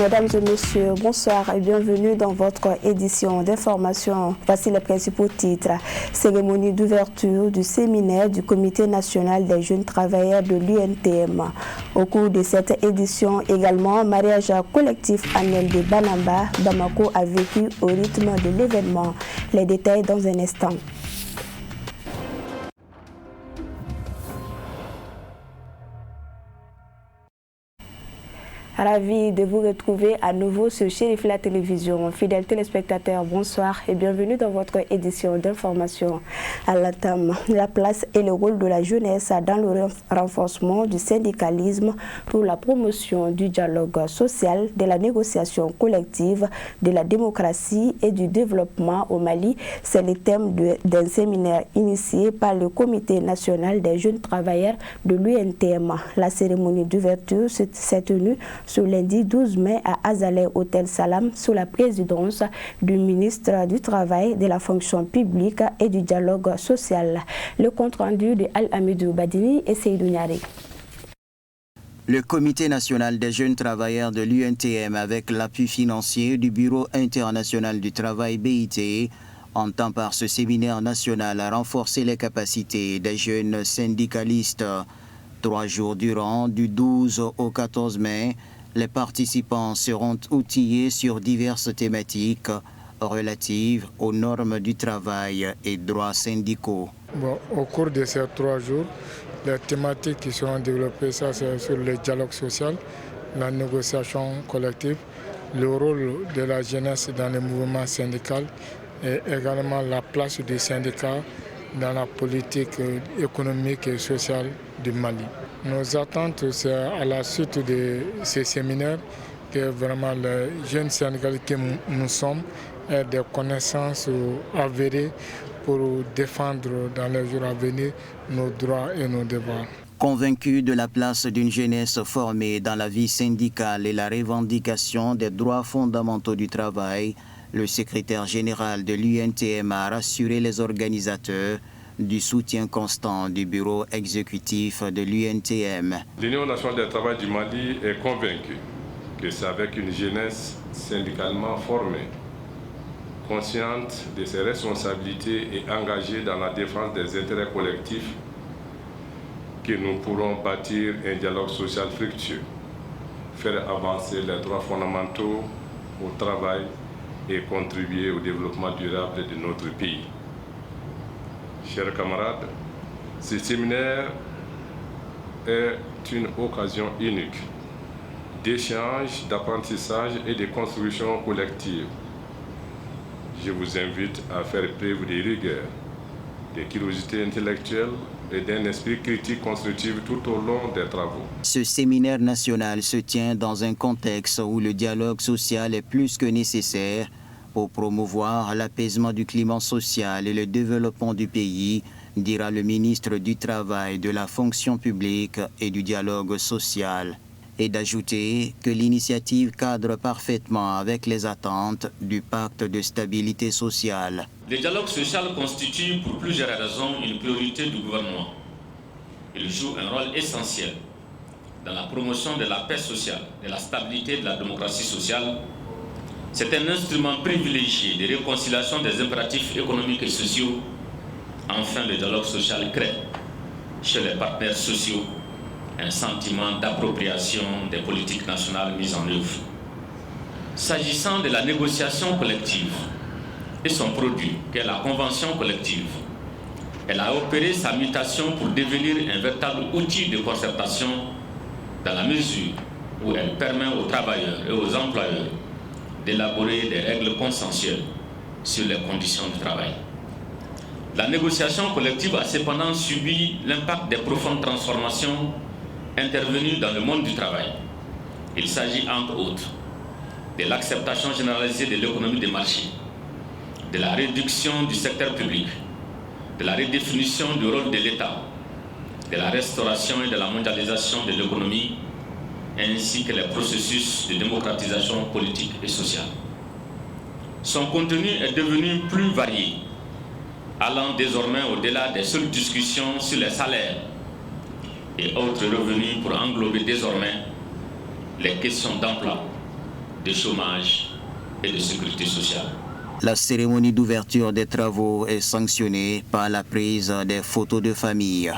Mesdames et messieurs, bonsoir et bienvenue dans votre édition d'information. Voici les principaux titres. Cérémonie d'ouverture du séminaire du Comité national des jeunes travailleurs de l'UNTM. Au cours de cette édition également, mariage collectif annuel de Banamba, Bamako a vécu au rythme de l'événement. Les détails dans un instant. Ravi de vous retrouver à nouveau sur Chérif la télévision. Fidèles téléspectateurs, bonsoir et bienvenue dans votre édition d'information. À l'entame, la place et le rôle de la jeunesse dans le renforcement du syndicalisme pour la promotion du dialogue social, de la négociation collective, de la démocratie et du développement au Mali. C'est le thème d'un séminaire initié par le Comité national des jeunes travailleurs de l'UNTM. La cérémonie d'ouverture s'est tenue ce lundi 12 mai à Azaleh Hôtel Salam sous la présidence du ministre du Travail, de la fonction publique et du dialogue social. Le compte-rendu de Al-Amidou Badini et Seydou Niari. Le Comité national des jeunes travailleurs de l'UNTM, avec l'appui financier du Bureau international du travail BIT, entend par ce séminaire national renforcer les capacités des jeunes syndicalistes. 3 jours durant, du 12 au 14 mai, les participants seront outillés sur diverses thématiques relatives aux normes du travail et droits syndicaux. Au cours de ces 3 jours, les thématiques qui seront développées, ça c'est sur le dialogue social, la négociation collective, le rôle de la jeunesse dans le mouvement syndical et également la place des syndicats dans la politique économique et sociale du Mali. Nos attentes, c'est à la suite de ces séminaires que vraiment les jeunes syndicalistes que nous sommes aient des connaissances avérées pour défendre dans les jours à venir nos droits et nos devoirs. Convaincu de la place d'une jeunesse formée dans la vie syndicale et la revendication des droits fondamentaux du travail, le secrétaire général de l'UNTM a rassuré les organisateurs du soutien constant du bureau exécutif de l'UNTM. L'Union nationale du travail du Mali est convaincue que c'est avec une jeunesse syndicalement formée, consciente de ses responsabilités et engagée dans la défense des intérêts collectifs que nous pourrons bâtir un dialogue social fructueux, faire avancer les droits fondamentaux au travail et contribuer au développement durable de notre pays. Chers camarades, ce séminaire est une occasion unique d'échange, d'apprentissage et de construction collective. Je vous invite à faire preuve de rigueur, de curiosité intellectuelle et d'un esprit critique constructif tout au long des travaux. Ce séminaire national se tient dans un contexte où le dialogue social est plus que nécessaire pour promouvoir l'apaisement du climat social et le développement du pays, dira le ministre du Travail, de la fonction publique et du dialogue social. Et d'ajouter que l'initiative cadre parfaitement avec les attentes du pacte de stabilité sociale. Le dialogue social constitue pour plusieurs raisons une priorité du gouvernement. Il joue un rôle essentiel dans la promotion de la paix sociale, de la stabilité et de la démocratie sociale. C'est un instrument privilégié de réconciliation des impératifs économiques et sociaux. Enfin, le dialogue social crée chez les partenaires sociaux un sentiment d'appropriation des politiques nationales mises en œuvre. S'agissant de la négociation collective et son produit, qu'est la convention collective, elle a opéré sa mutation pour devenir un véritable outil de concertation dans la mesure où elle permet aux travailleurs et aux employeurs d'élaborer des règles consensuelles sur les conditions du travail. La négociation collective a cependant subi l'impact des profondes transformations intervenues dans le monde du travail. Il s'agit entre autres de l'acceptation généralisée de l'économie des marchés, de la réduction du secteur public, de la redéfinition du rôle de l'État, de la restauration et de la mondialisation de l'économie, ainsi que les processus de démocratisation politique et sociale. Son contenu est devenu plus varié, allant désormais au-delà des seules discussions sur les salaires et autres revenus pour englober désormais les questions d'emploi, de chômage et de sécurité sociale. La cérémonie d'ouverture des travaux est sanctionnée par la prise des photos de famille.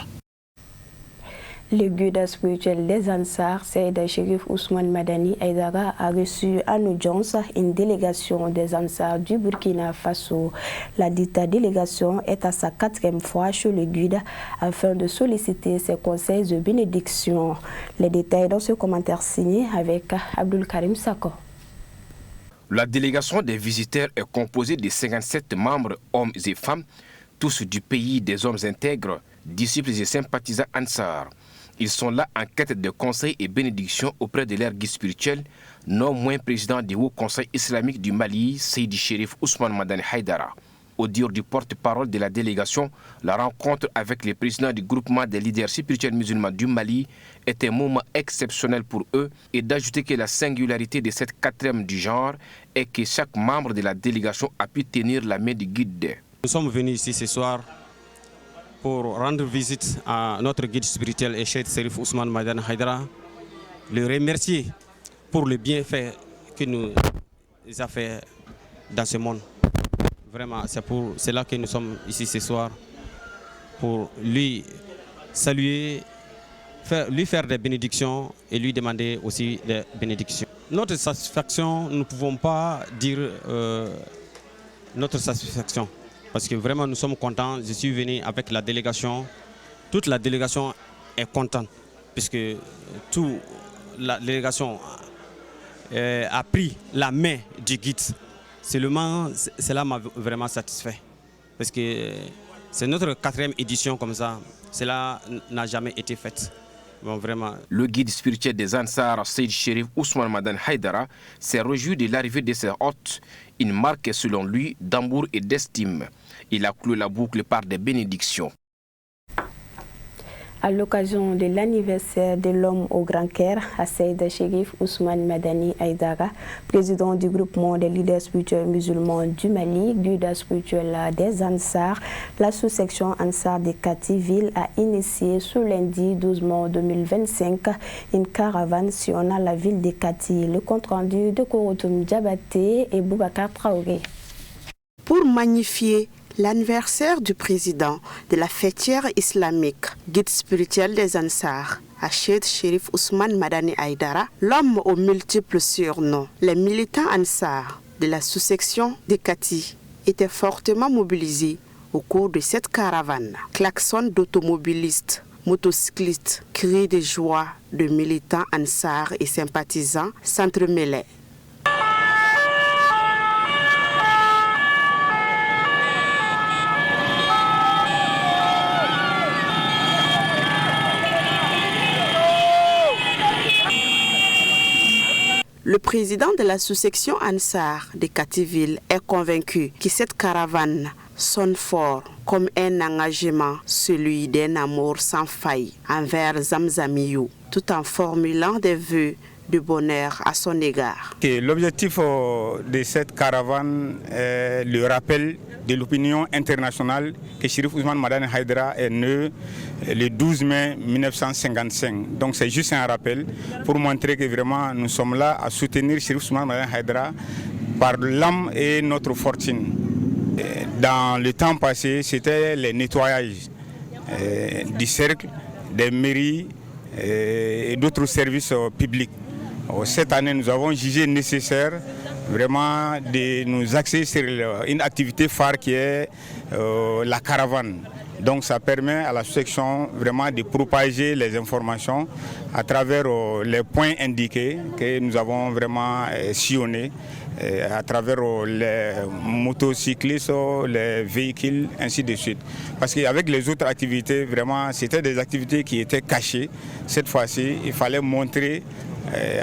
Le guide spirituel des Ansar, Seyda Chérif Ousmane Madani Aïdara, a reçu en audience une délégation des Ansar du Burkina Faso. La dite délégation est à sa 4e fois chez le guide afin de solliciter ses conseils de bénédiction. Les détails dans ce commentaire signé avec Abdul Karim Sako. La délégation des visiteurs est composée de 57 membres, hommes et femmes, tous du pays des hommes intègres, disciples et sympathisants Ansar. Ils sont là en quête de conseils et bénédictions auprès de leur guide spirituel, non moins président du Haut Conseil islamique du Mali, Seydi Chérif Ousmane Madani Haïdara. Au dire du porte-parole de la délégation, la rencontre avec les présidents du groupement des leaders spirituels musulmans du Mali est un moment exceptionnel pour eux et d'ajouter que la singularité de cette 4e du genre est que chaque membre de la délégation a pu tenir la main du guide. Nous sommes venus ici ce soir pour rendre visite à notre guide spirituel et Cheikh Chérif Ousmane Madani Haïdara, le remercier pour le bienfait qu'il nous a fait dans ce monde. Vraiment, c'est pour cela que nous sommes ici ce soir, pour lui saluer, lui faire des bénédictions et lui demander aussi des bénédictions. Notre satisfaction, nous ne pouvons pas dire notre satisfaction. Parce que vraiment nous sommes contents, je suis venu avec la délégation, toute la délégation est contente, puisque toute la délégation a pris la main du guide. Seulement, cela m'a vraiment satisfait, parce que c'est notre 4e édition comme ça, cela n'a jamais été fait. Bon, vraiment. Le guide spirituel des Ansar, Seydi Chérif Ousmane Madani Haïdara, s'est réjoui de l'arrivée de ses hôtes, une marque selon lui d'amour et d'estime. Il a cloué la boucle par des bénédictions. À l'occasion de l'anniversaire de l'homme au Grand Caire, à Seyda Chérif Ousmane Madani Haïdara, président du groupement des leaders spirituels musulmans du Mali, guide spirituel des Ansar, la sous-section Ansar de Kativille a initié ce lundi 12 mai 2025 une caravane sillonnant la ville de Kati. Le compte-rendu de Korotoum Diabaté et Boubacar Traoré. Pour magnifier l'anniversaire du président de la fêtière islamique, guide spirituel des Ansar, Cheikh Chérif Ousmane Madani Haïdara, l'homme aux multiples surnoms, les militants Ansar de la sous-section de Kati étaient fortement mobilisés au cours de cette caravane. Klaxons d'automobilistes, motocyclistes, cris de joie de militants Ansar et sympathisants s'entremêlaient. Le président de la sous-section Ansar de Kativille est convaincu que cette caravane sonne fort comme un engagement, celui d'un amour sans faille envers Zamzamiyou, tout en formulant des vœux de bonheur à son égard. L'objectif de cette caravane est le rappel de l'opinion internationale que Chérif Ousmane Madani Haïdara est né le 12 mai 1955. Donc c'est juste un rappel pour montrer que vraiment nous sommes là à soutenir Chérif Ousmane Madani Haïdara par l'âme et notre fortune. Dans le temps passé, c'était les nettoyages du cercle, des mairies et d'autres services publics. Cette année, nous avons jugé nécessaire vraiment de nous axer sur une activité phare qui est la caravane. Donc ça permet à la section vraiment de propager les informations à travers les points indiqués que nous avons vraiment sillonnés, à travers les motocyclistes, les véhicules, ainsi de suite. Parce qu'avec les autres activités, vraiment, c'était des activités qui étaient cachées. Cette fois-ci, il fallait montrer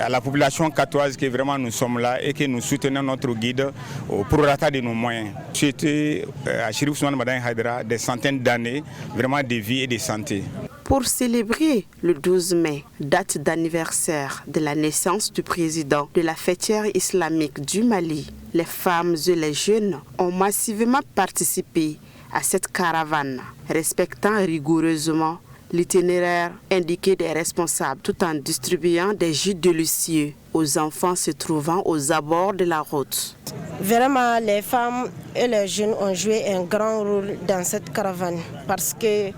à la population catoise que vraiment nous sommes là et que nous soutenons notre guide au prorata de nos moyens. C'était à Chérif Ousmane Madani Haïdara des centaines d'années vraiment de vie et de santé. Pour célébrer le 12 mai, date d'anniversaire de la naissance du président de la fêtière islamique du Mali, les femmes et les jeunes ont massivement participé à cette caravane, respectant rigoureusement l'itinéraire indiqué des responsables tout en distribuant des jus délicieux aux enfants se trouvant aux abords de la route. Vraiment, les femmes et les jeunes ont joué un grand rôle dans cette caravane parce que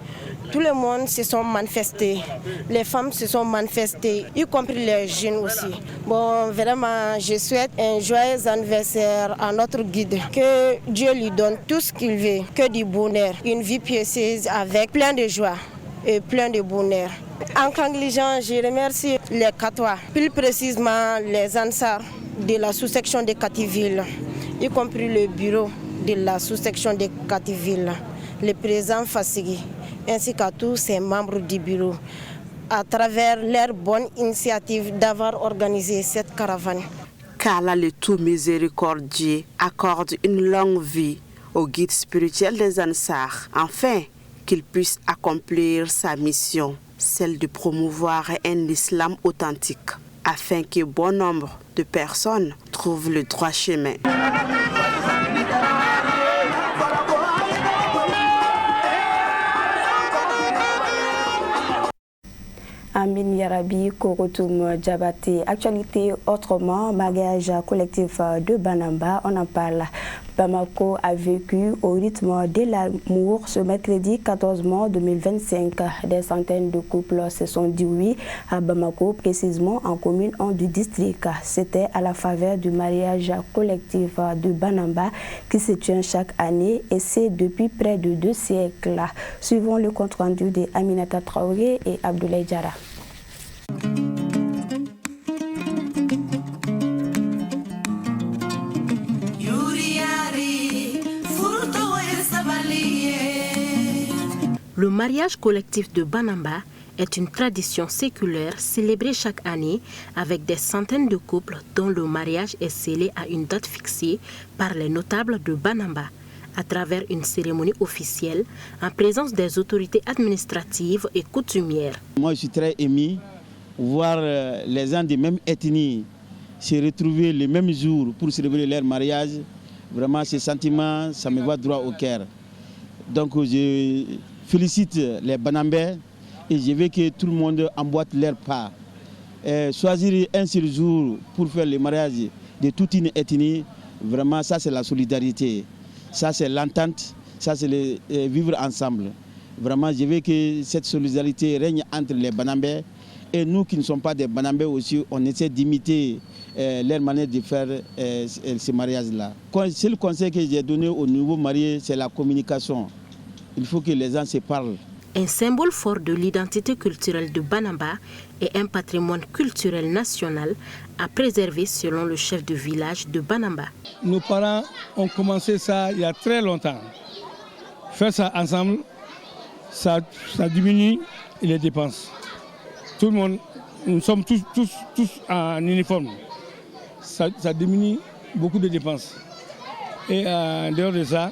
tout le monde se sont manifestés. Les femmes se sont manifestées, y compris les jeunes aussi. Bon, vraiment, je souhaite un joyeux anniversaire à notre guide. Que Dieu lui donne tout ce qu'il veut, que du bonheur, une vie pieuse avec plein de joie et plein de bonheur. En conclusion, je remercie les Katois, plus précisément les Ansar de la sous-section de Kativille, y compris le bureau de la sous-section de Kativille, le président Fassigi, ainsi qu'à tous ses membres du bureau, à travers leur bonne initiative d'avoir organisé cette caravane. Qu'Allah le tout miséricordieux accorde une longue vie au guide spirituel des Ansar, afin qu'il puisse accomplir sa mission, celle de promouvoir un islam authentique, afin que bon nombre de personnes trouvent le droit chemin. Amin Yarabi, Korotoum Djabate. Actualité autrement, mariage collectif de Banamba, on en parle. Bamako a vécu au rythme de l'amour ce mercredi 14 mai 2025. Des centaines de couples se sont dit oui à Bamako, précisément en commune 1 du district. C'était à la faveur du mariage collectif de Banamba qui se tient chaque année et c'est depuis près de 2 siècles. Suivons le compte rendu de Aminata Traoré et Abdoulaye Diarra. Le mariage collectif de Banamba est une tradition séculaire célébrée chaque année avec des centaines de couples dont le mariage est scellé à une date fixée par les notables de Banamba à travers une cérémonie officielle en présence des autorités administratives et coutumières. Moi, je suis très ému de voir les gens des mêmes ethnies se retrouver le même jour pour célébrer leur mariage. Vraiment, ces sentiments, ça me va droit au cœur. Donc, je félicite les Banambais et je veux que tout le monde emboîte leur pas. Choisir un seul jour pour faire le mariage de toute une ethnie, vraiment ça c'est la solidarité, ça c'est l'entente, ça c'est le vivre ensemble. Vraiment je veux que cette solidarité règne entre les Banambais et nous qui ne sommes pas des Banambais aussi, on essaie d'imiter leur manière de faire ce mariage-là. C'est le conseil que j'ai donné aux nouveaux mariés, c'est la communication. Il faut que les gens se parlent. Un symbole fort de l'identité culturelle de Banamba et un patrimoine culturel national à préserver selon le chef de village de Banamba. Nos parents ont commencé ça il y a très longtemps. Faire ça ensemble, ça diminue les dépenses. Tout le monde, nous sommes tous en uniforme. Ça diminue beaucoup de dépenses. Et en dehors de ça,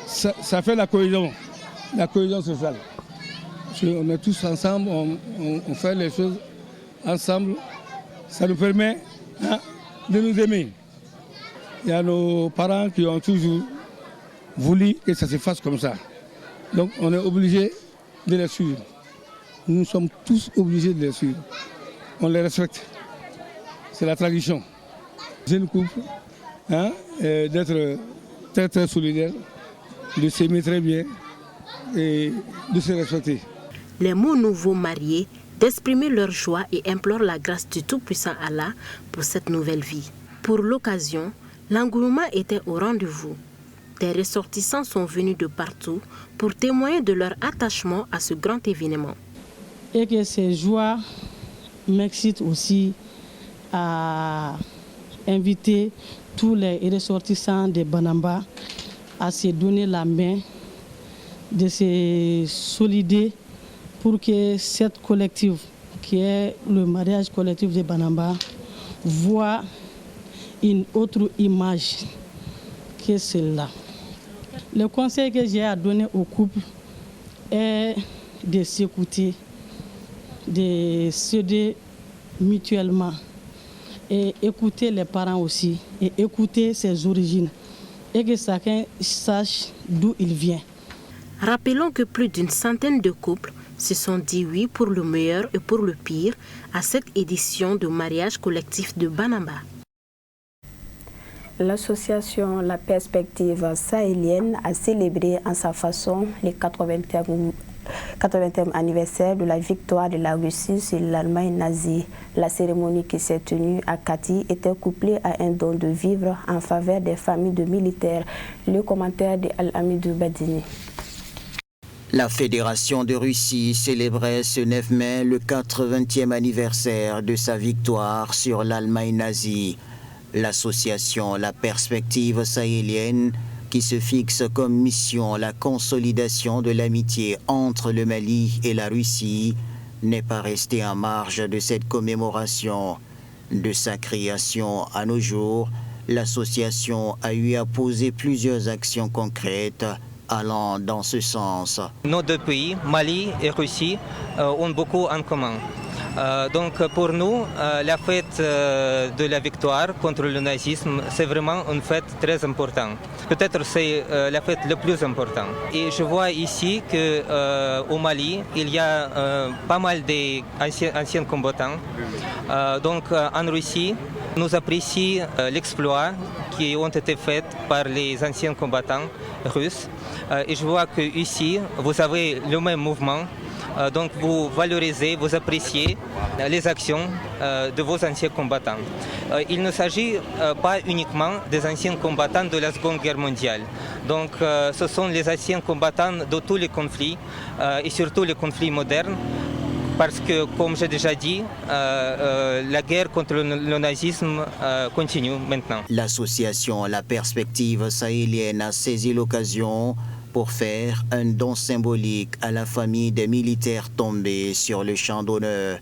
ça fait la cohésion sociale. On est tous ensemble, on fait les choses ensemble. Ça nous permet de nous aimer. Il y a nos parents qui ont toujours voulu que ça se fasse comme ça. Donc on est obligé de les suivre. Nous sommes tous obligés de les suivre. On les respecte. C'est la tradition. Jeune couple, d'être très très solidaire, de s'aimer très bien et de se respecter. Les mots nouveaux mariés d'exprimer leur joie et implorent la grâce du Tout-Puissant Allah pour cette nouvelle vie. Pour l'occasion, l'engouement était au rendez-vous. Des ressortissants sont venus de partout pour témoigner de leur attachement à ce grand événement. Et que ces joies m'excitent aussi à inviter tous les ressortissants de Banamba à se donner la main, de se solider pour que cette collective, qui est le mariage collectif de Banamba, voit une autre image que celle-là. Le conseil que j'ai à donner au couple est de s'écouter, de s'aider mutuellement et écouter les parents aussi et écouter ses origines et que chacun sache d'où il vient. Rappelons que plus d'une centaine de couples se sont dit oui pour le meilleur et pour le pire à cette édition de mariage collectif de Banamba. L'association La Perspective Sahélienne a célébré en sa façon les 80e anniversaire de la victoire de la Russie sur l'Allemagne nazie. La cérémonie qui s'est tenue à Kati était couplée à un don de vivres en faveur des familles de militaires. Le commentaire de Al-Amidou Badini. La Fédération de Russie célébrait ce 9 mai le 80e anniversaire de sa victoire sur l'Allemagne nazie. L'association La Perspective Sahélienne, qui se fixe comme mission la consolidation de l'amitié entre le Mali et la Russie, n'est pas restée en marge de cette commémoration. De sa création à nos jours, l'association a eu à poser plusieurs actions concrètes allant dans ce sens. Nos deux pays, Mali et Russie, ont beaucoup en commun. Donc pour nous, la fête de la victoire contre le nazisme, c'est vraiment une fête très importante. Peut-être c'est la fête la plus importante. Et je vois ici qu'au Mali, il y a pas mal d'anciens combattants. Donc en Russie, nous apprécions l'exploit qui ont été faits par les anciens combattants russes. Et je vois que ici, vous avez le même mouvement. Donc vous valorisez, vous appréciez les actions de vos anciens combattants. Il ne s'agit pas uniquement des anciens combattants de la Seconde Guerre mondiale. Donc ce sont les anciens combattants de tous les conflits et surtout les conflits modernes. Parce que, comme j'ai déjà dit, la guerre contre le nazisme continue maintenant. L'association La Perspective Sahélienne a saisi l'occasion pour faire un don symbolique à la famille des militaires tombés sur le champ d'honneur.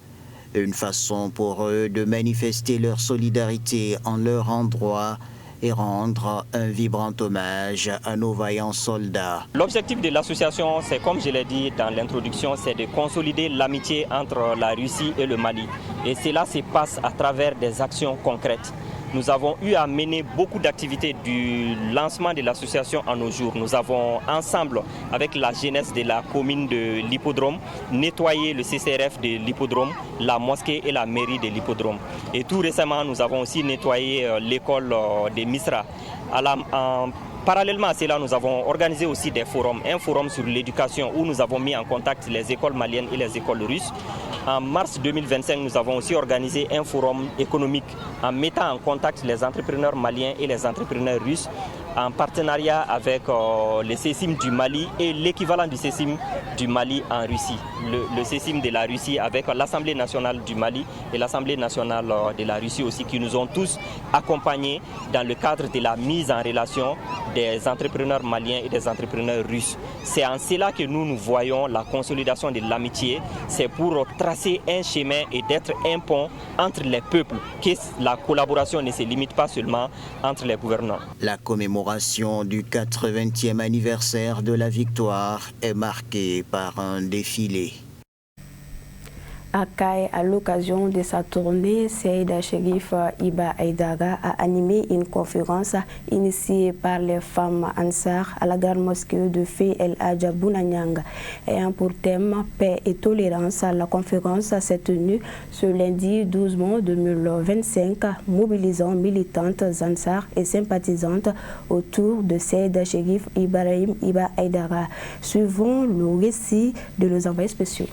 Une façon pour eux de manifester leur solidarité en leur endroit et rendre un vibrant hommage à nos vaillants soldats. L'objectif de l'association, c'est comme je l'ai dit dans l'introduction, c'est de consolider l'amitié entre la Russie et le Mali. Et cela se passe à travers des actions concrètes. Nous avons eu à mener beaucoup d'activités du lancement de l'association à nos jours. Nous avons ensemble, avec la jeunesse de la commune de l'Hippodrome, nettoyé le CCRF de l'Hippodrome, la mosquée et la mairie de l'Hippodrome. Et tout récemment, nous avons aussi nettoyé l'école de Misra. Parallèlement à cela, nous avons organisé aussi des forums. Un forum sur l'éducation où nous avons mis en contact les écoles maliennes et les écoles russes. En mars 2025, nous avons aussi organisé un forum économique en mettant en contact les entrepreneurs maliens et les entrepreneurs russes en partenariat avec le CECIM du Mali et l'équivalent du CECIM du Mali en Russie. Le CECIM de la Russie avec l'Assemblée nationale du Mali et l'Assemblée nationale de la Russie aussi qui nous ont tous accompagnés dans le cadre de la mise en relation des entrepreneurs maliens et des entrepreneurs russes. C'est en cela que nous voyons la consolidation de l'amitié. C'est pour tracer un chemin et d'être un pont entre les peuples, que la collaboration ne se limite pas seulement entre les gouvernants. La commémoration du 80e anniversaire de la victoire est marquée par un défilé. À Kay, à l'occasion de sa tournée, Seyda Cherif Iba Aïdara a animé une conférence initiée par les femmes Ansar à la grande mosquée de Fé El Hadja Bounanyang. Ayant pour thème paix et tolérance, la conférence s'est tenue ce lundi 12 mai 2025, mobilisant militantes Ansar et sympathisantes autour de Seyda Cherif Ibrahim Iba Aïdara. Suivons le récit de nos envoyés spéciaux.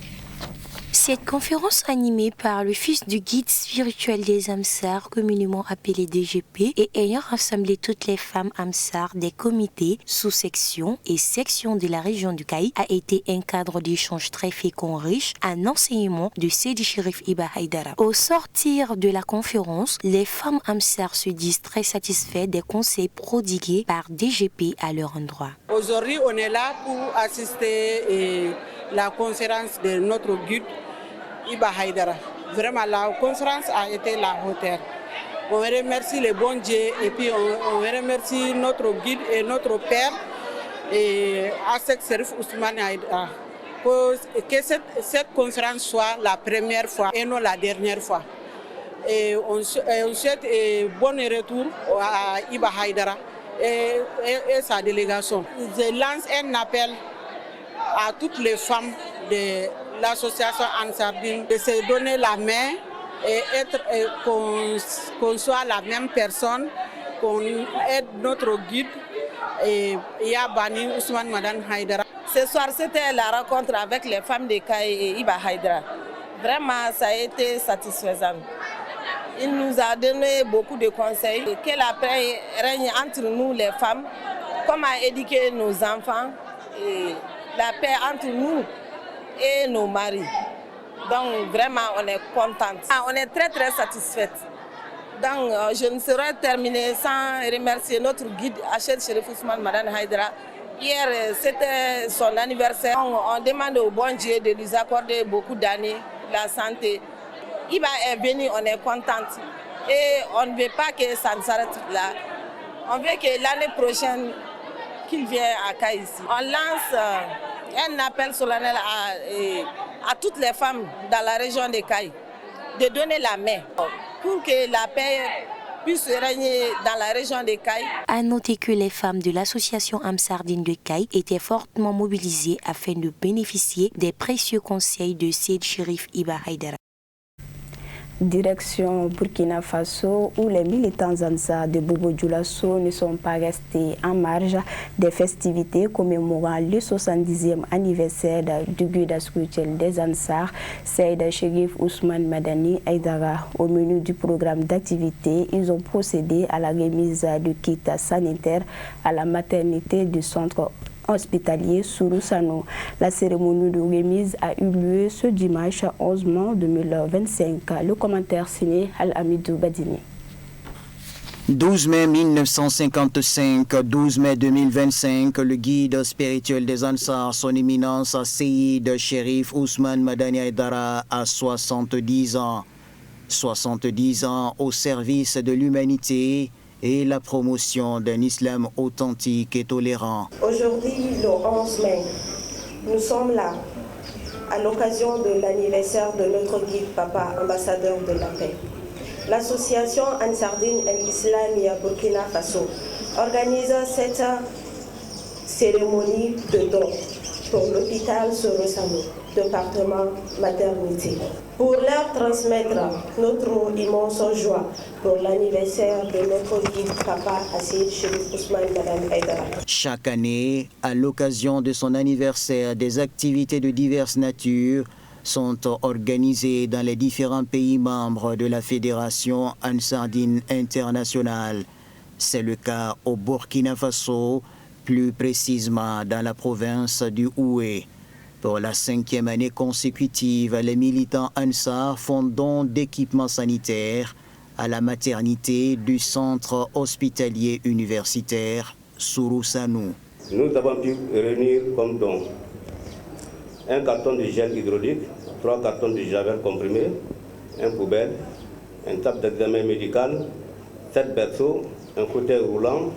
Cette conférence animée par le fils du guide spirituel des Amsar, communément appelé DGP, et ayant rassemblé toutes les femmes Amsar des comités, sous-sections et sections de la région du Caï, a été un cadre d'échange très fécond, riche, un enseignement de Seydi Cherif Iba Aïdara. Au sortir de la conférence, les femmes Amsar se disent très satisfaites des conseils prodigués par DGP à leur endroit. Aujourd'hui, on est là pour assister à la conférence de notre guide Iba Aïdara. Vraiment, la conférence a été la hauteur. On remercie le bon Dieu et puis on remercie notre guide et notre père et Asek Cherif Ousmane Aïdara. Que cette conférence soit la première fois et non la dernière fois. Et on souhaite un bon retour à Iba Aïdara et sa délégation. Je lance un appel à toutes les femmes de l'association Ansardine de se donner la main et qu'on soit la même personne, qu'on aide notre guide et Yabani Ousmane Madane Haïdara. Ce soir, c'était la rencontre avec les femmes de Kaï et Iba Haïdara. Vraiment, ça a été satisfaisant. Il nous a donné beaucoup de conseils. Que la paix règne entre nous, les femmes, comment éduquer nos enfants, et la paix entre nous et nos maris. Donc vraiment, on est contente. On est très très satisfaite. Donc je ne saurais terminer sans remercier notre guide Hached Cherif Ousmane Madane Haïdara. Hier, c'était son anniversaire. On demande au bon Dieu de lui accorder beaucoup d'années, la santé. Iba est venu, on est contente. Et on ne veut pas que ça ne s'arrête là. On veut que l'année prochaine, qu'il vienne à Kaï ici. On lance un appel solennel à toutes les femmes dans la région de Kaï de donner la main pour que la paix puisse régner dans la région de Kaï. À noter que les femmes de l'association Amsardine de Kaï étaient fortement mobilisées afin de bénéficier des précieux conseils de Seyd Cherif Iba Haïdara. Direction Burkina Faso, où les militants Ansar de Bobo Dioulasso ne sont pas restés en marge des festivités commémorant le 70e anniversaire du guide spirituel des Ansar, Seyd Cherif Ousmane Madani Haïdara. Au menu du programme d'activité, ils ont procédé à la remise de kits sanitaires à la maternité du centre hospitalier Souroussano. La cérémonie de remise a eu lieu ce dimanche 11 mai 2025. Le commentaire signé Al-Amidou Badini. 12 mai 1955, 12 mai 2025, le guide spirituel des Ansar, son éminence Seyd Cherif Ousmane Madani Haïdara, a 70 ans. 70 ans au service de l'humanité et la promotion d'un islam authentique et tolérant. Aujourd'hui, le 11 mai, nous sommes là à l'occasion de l'anniversaire de notre guide Papa, ambassadeur de la paix. L'association Ansardine al-Islamia Burkina Faso organise cette cérémonie de don pour l'hôpital Souroussano, département maternité, pour leur transmettre notre immense joie pour l'anniversaire de notre guide Papa Seyd Cherif Ousmane Madane Haïdara. Chaque année, à l'occasion de son anniversaire, des activités de diverses natures sont organisées dans les différents pays membres de la Fédération Ansardine internationale. C'est le cas au Burkina Faso, plus précisément dans la province du Houé. Pour la 5e année consécutive, les militants Ansar font don d'équipements sanitaires à la maternité du centre hospitalier universitaire Souroussano. Nous avons pu réunir comme don un carton de gel hydraulique, 3 cartons de javel comprimé, un poubelle, un table d'examen médical, 7 berceaux, un fauteuil roulant,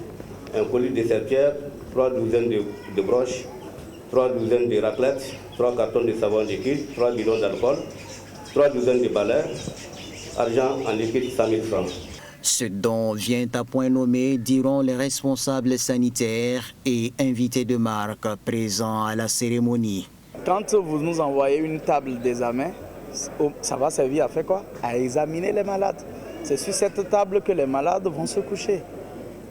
un colis de serpillère, 3 douzaines de broches, 3 douzaines de raclettes, 3 cartons de savon liquide, 3 bidons d'alcool, 3 douzaines de balais, argent en liquide 100 000 francs. Ce don vient à point nommé, diront les responsables sanitaires et invités de marque présents à la cérémonie. Quand vous nous envoyez une table d'examen, ça va servir à faire quoi? À examiner les malades. C'est sur cette table que les malades vont se coucher.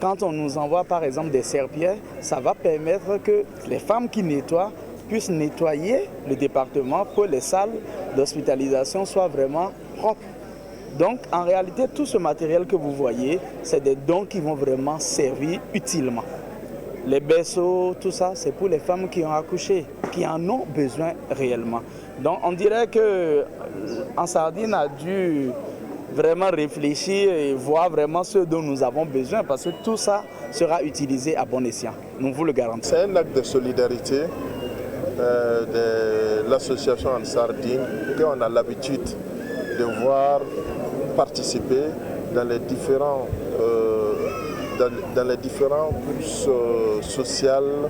Quand on nous envoie par exemple des serpillères, ça va permettre que les femmes qui nettoient puissent nettoyer le département pour que les salles d'hospitalisation soient vraiment propres. Donc en réalité, tout ce matériel que vous voyez, c'est des dons qui vont vraiment servir utilement. Les berceaux, tout ça, c'est pour les femmes qui ont accouché, qui en ont besoin réellement. Donc on dirait que Ansardine a dû vraiment réfléchir et voir vraiment ce dont nous avons besoin parce que tout ça sera utilisé à bon escient. Nous vous le garantissons. C'est un acte de solidarité de l'association Ansardine qu'on a l'habitude de voir participer dans les différents courses sociales,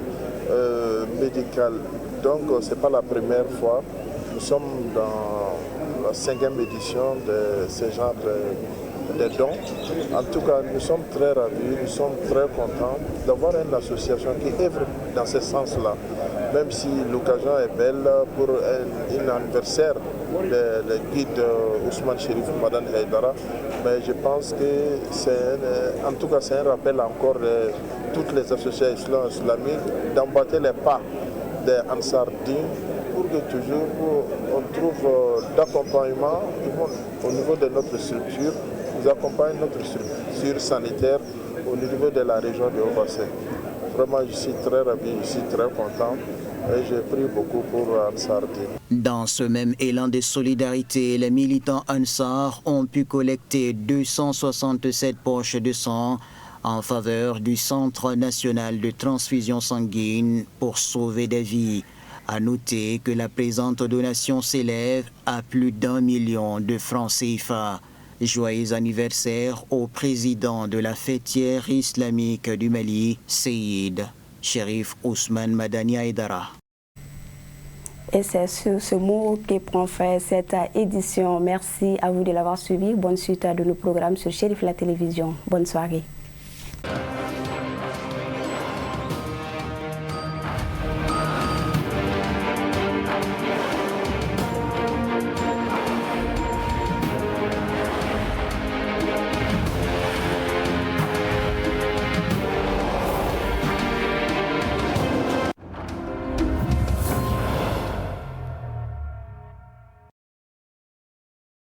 médicales. Donc ce n'est pas la première fois. Nous sommes dans la 5e édition de ce genre de dons. En tout cas, nous sommes très ravis, nous sommes très contents d'avoir une association qui œuvre dans ce sens-là. même si l'occasion est belle pour un anniversaire le guide Ousmane Chérif Madane Haïdara, mais je pense que c'est un rappel encore de toutes les associations islamiques d'emboîter les pas des Ansar Din pour que toujours on trouve d'accompagnement au niveau de notre structure. Nous accompagnons notre structure sanitaire au niveau de la région de Haut-Bassin. Vraiment, je suis très ravi, je suis très content et j'ai pris beaucoup pour Ansar Din. Dans ce même élan de solidarité, les militants Ansar ont pu collecter 267 poches de sang en faveur du Centre national de transfusion sanguine pour sauver des vies. À noter que la présente donation s'élève à plus d'1 million de francs CFA. Joyeux anniversaire au président de la fêtière islamique du Mali, Seyid Chérif Ousmane Madani Haïdara. Et c'est sur ce mot qui prend fin cette édition. Merci à vous de l'avoir suivi. Bonne suite de nos programmes sur Chérif la télévision. Bonne soirée.